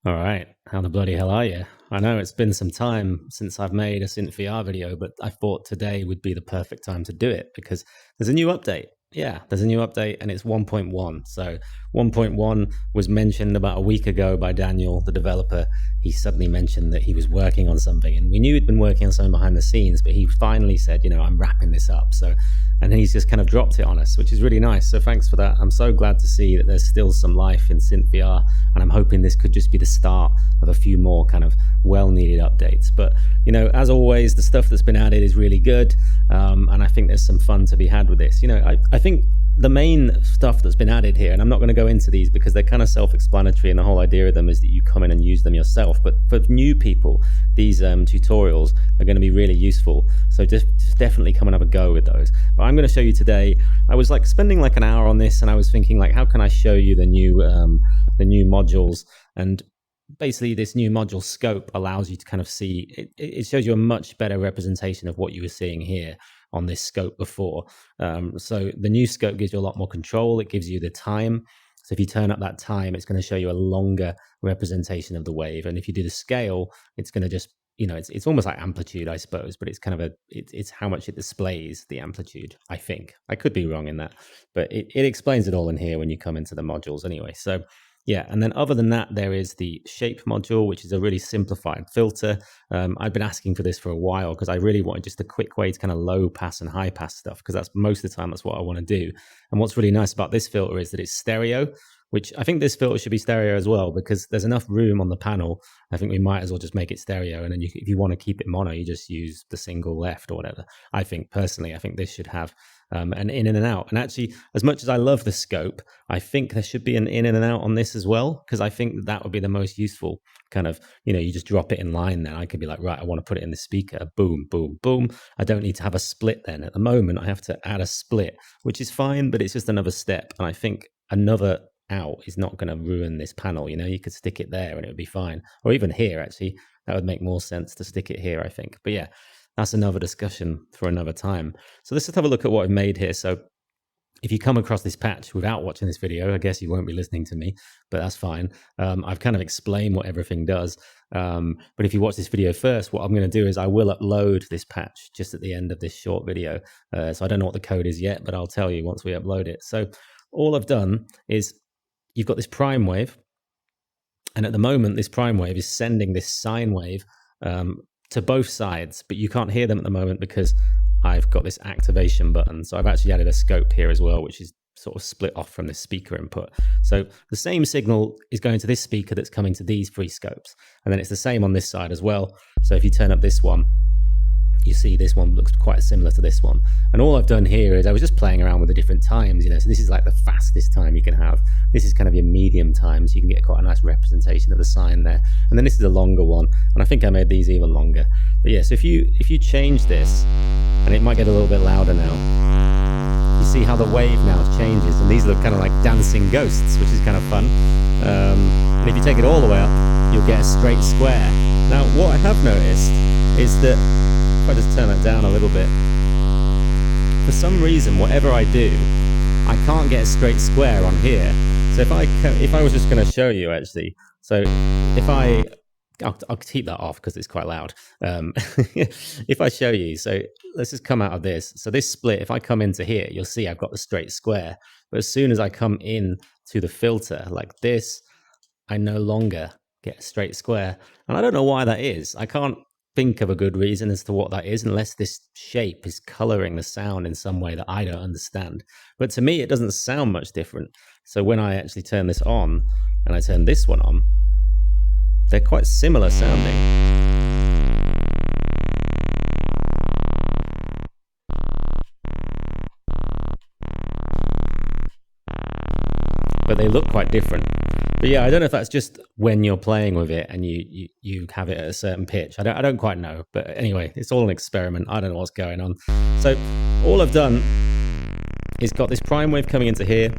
All right, how the bloody hell are you? I know it's been some time since I've made a Synth VR video, but I thought today would be the perfect time to do it because there's a new update. Yeah, there's a new update and it's 1.1. So 1.1 was mentioned about a week ago by Daniel, the developer. He suddenly mentioned that he was working on something, and we knew he'd been working on something behind the scenes, but he finally said, I'm wrapping this up. And then he's just kind of dropped it on us, which is really nice. So thanks for that. I'm so glad to see that there's still some life in Synth VR, and I'm hoping this could just be the start of a few more kind of well-needed updates. But as always, the stuff that's been added is really good, and I think there's some fun to be had with this. I think the main stuff that's been added here, and I'm not going to go into these because they're kind of self-explanatory, and the whole idea of them is that you come in and use them yourself. But for new people, these tutorials are going to be really useful. So just definitely come and have a go with those. But I'm going to show you today. I was spending an hour on this, and I was thinking how can I show you the new modules. And basically this new module scope allows you to kind of see it shows you a much better representation of what you were seeing here on this scope before. So the new scope gives you a lot more control. It gives you the time. So if you turn up that time, it's going to show you a longer representation of the wave. And if you do the scale, it's going to just, it's almost like amplitude, I suppose, but it's kind of it's how much it displays the amplitude, I think. I could be wrong in that, but it explains it all in here when you come into the modules anyway. So yeah, and then other than that, there is the shape module, which is a really simplified filter. I've been asking for this for a while because I really wanted just a quick way to kind of low pass and high pass stuff, because that's most of the time that's what I want to do. And what's really nice about this filter is that it's stereo, which I think this filter should be stereo as well, because there's enough room on the panel. I think we might as well just make it stereo. And then if you want to keep it mono, you just use the single left or whatever. I think this should have an in and an out. And actually, as much as I love the scope, I think there should be an in and an out on this as well, because I think that would be the most useful kind of, you just drop it in line. Then I could be like, right, I want to put it in the speaker, boom, boom, boom. I don't need to have a split then. At the moment, I have to add a split, which is fine, but it's just another step. And I think another out is not going to ruin this panel. You could stick it there and it would be fine, or even here. Actually, that would make more sense to stick it here, I think. But yeah, that's another discussion for another time. So let's just have a look at what I've made here. So if you come across this patch without watching this video, I guess you won't be listening to me, but that's fine. I've kind of explained what everything does. But if you watch this video first, what I'm going to do is I will upload this patch just at the end of this short video. So I don't know what the code is yet, but I'll tell you once we upload it. So all I've done is you've got this prime wave. And at the moment, this prime wave is sending this sine wave to both sides, but you can't hear them at the moment because I've got this activation button. So I've actually added a scope here as well, which is sort of split off from the speaker input. So the same signal is going to this speaker that's coming to these three scopes. And then it's the same on this side as well. So if you turn up this one, you see this one looks quite similar to this one. And all I've done here is I was just playing around with the different times, so this is like the fastest time you can have. This is kind of your medium time, so you can get quite a nice representation of the sine there. And then this is a longer one, and I think I made these even longer. But yeah, so if you change this, and it might get a little bit louder now, you see how the wave now changes, and these look kind of like dancing ghosts, which is kind of fun. And if you take it all the way up, you'll get a straight square. Now, what I have noticed is that if I just turn that down a little bit, for some reason, whatever I do, I can't get a straight square on here. So if I was just going to show you actually, so I'll keep that off because it's quite loud. If I show you, so let's just come out of this. So this split, if I come into here, you'll see I've got the straight square. But as soon as I come in to the filter like this, I no longer get a straight square. And I don't know why that is. I can't think of a good reason as to what that is, unless this shape is coloring the sound in some way that I don't understand. But to me, it doesn't sound much different. So when I actually turn this on and I turn this one on, they're quite similar sounding. But they look quite different. But yeah, I don't know if that's just when you're playing with it and you have it at a certain pitch. I don't quite know. But anyway, it's all an experiment. I don't know what's going on. So all I've done is got this prime wave coming into here.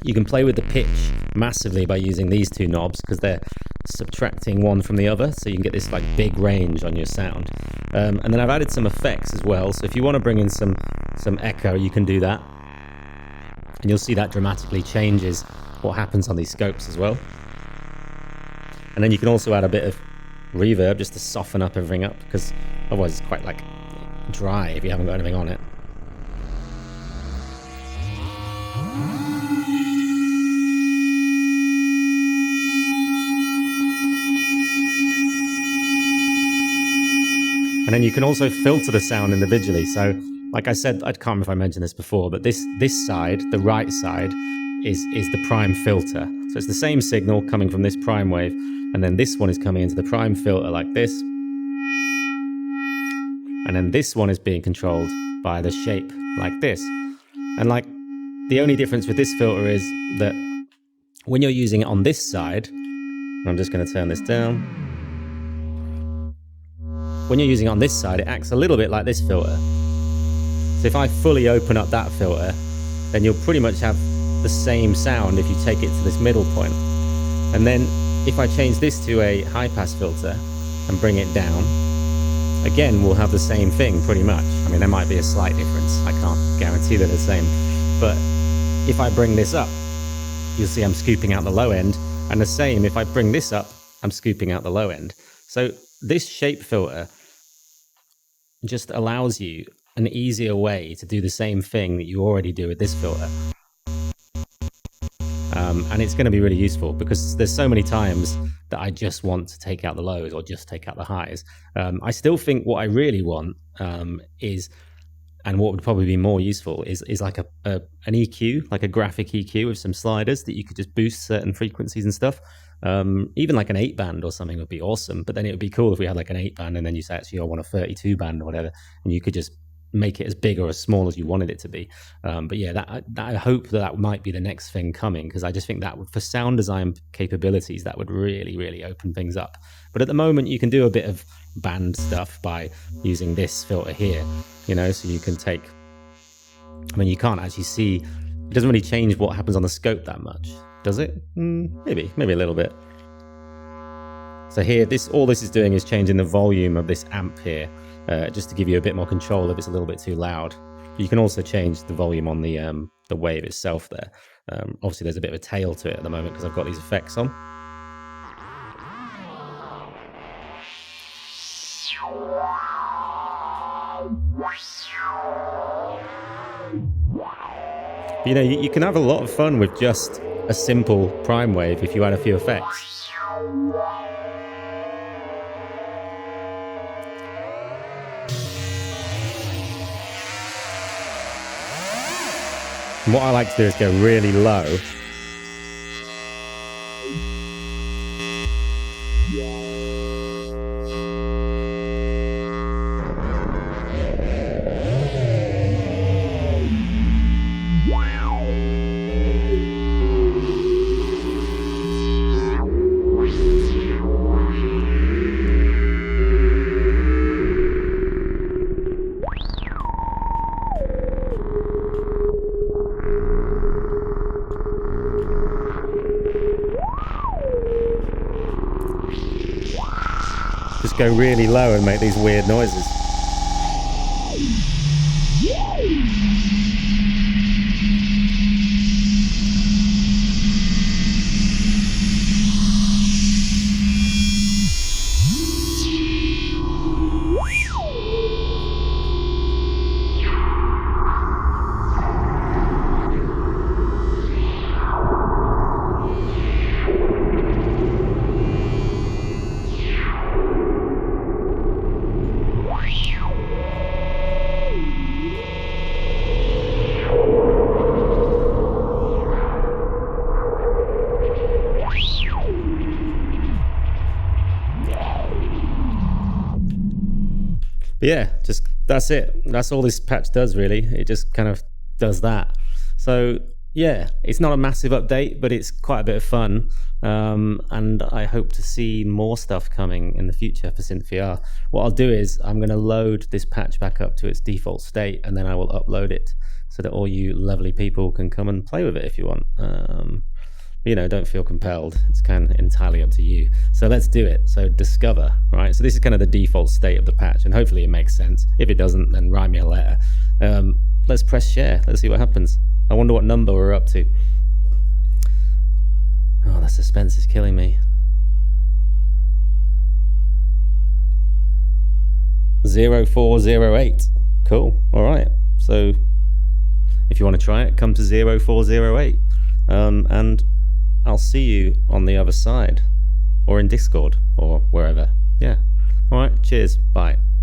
You can play with the pitch massively by using these two knobs because they're subtracting one from the other, so you can get this big range on your sound. And then I've added some effects as well. So if you want to bring in some echo, you can do that, and you'll see that dramatically changes what happens on these scopes as well. And then you can also add a bit of reverb just to soften up everything up, because otherwise it's quite like dry if you haven't got anything on it. And then you can also filter the sound individually. So like I said, I can't remember if I mentioned this before, but this side, the right side, is the prime filter. So it's the same signal coming from this prime wave, and then this one is coming into the prime filter like this. And then this one is being controlled by the shape like this. And like the only difference with this filter is that when you're using it on this side, I'm just going to turn this down. When you're using it on this side, it acts a little bit like this filter. So if I fully open up that filter, then you'll pretty much have the same sound if you take it to this middle point. And then if I change this to a high pass filter and bring it down, again, we'll have the same thing pretty much. I mean, there might be a slight difference. I can't guarantee they're the same. But if I bring this up, you'll see I'm scooping out the low end. And the same, if I bring this up, I'm scooping out the low end. So this shape filter just allows you an easier way to do the same thing that you already do with this filter. And it's going to be really useful because there's so many times that I just want to take out the lows or just take out the highs. I still think what I really want is, and what would probably be more useful is like an EQ, like a graphic EQ with some sliders that you could just boost certain frequencies and stuff. Even like an 8-band or something would be awesome, but then it would be cool if we had like an 8-band and then you say, actually, I want a 32-band or whatever, and you could just make it as big or as small as you wanted it to be. But yeah, that I hope that might be the next thing coming, because I just think that for sound design capabilities, that would really, really open things up. But at the moment, you can do a bit of band stuff by using this filter here, you know, so you can take, I mean, you can't actually see, it doesn't really change what happens on the scope that much, does it? Maybe a little bit. So here, all this is doing is changing the volume of this amp here, just to give you a bit more control if it's a little bit too loud. You can also change the volume on the wave itself there. Obviously, there's a bit of a tail to it at the moment because I've got these effects on. You know, you can have a lot of fun with just a simple prime wave if you add a few effects. And what I like to do is go really low. Just go really low and make these weird noises. But yeah, just that's it. That's all this patch does, really. It just kind of does that. So yeah, it's not a massive update, but it's quite a bit of fun. And I hope to see more stuff coming in the future for Synth VR. What I'll do is I'm going to load this patch back up to its default state, and then I will upload it so that all you lovely people can come and play with it if you want. You know, don't feel compelled. It's kind of entirely up to you. So let's do it. So discover, right? So this is kind of the default state of the patch, and hopefully it makes sense. If it doesn't, then write me a letter. Let's press share. Let's see what happens. I wonder what number we're up to. Oh, the suspense is killing me. 0408. Cool. All right. So if you want to try it, come to 0408. And I'll see you on the other side, or in Discord, or wherever. Yeah. All right. Cheers. Bye.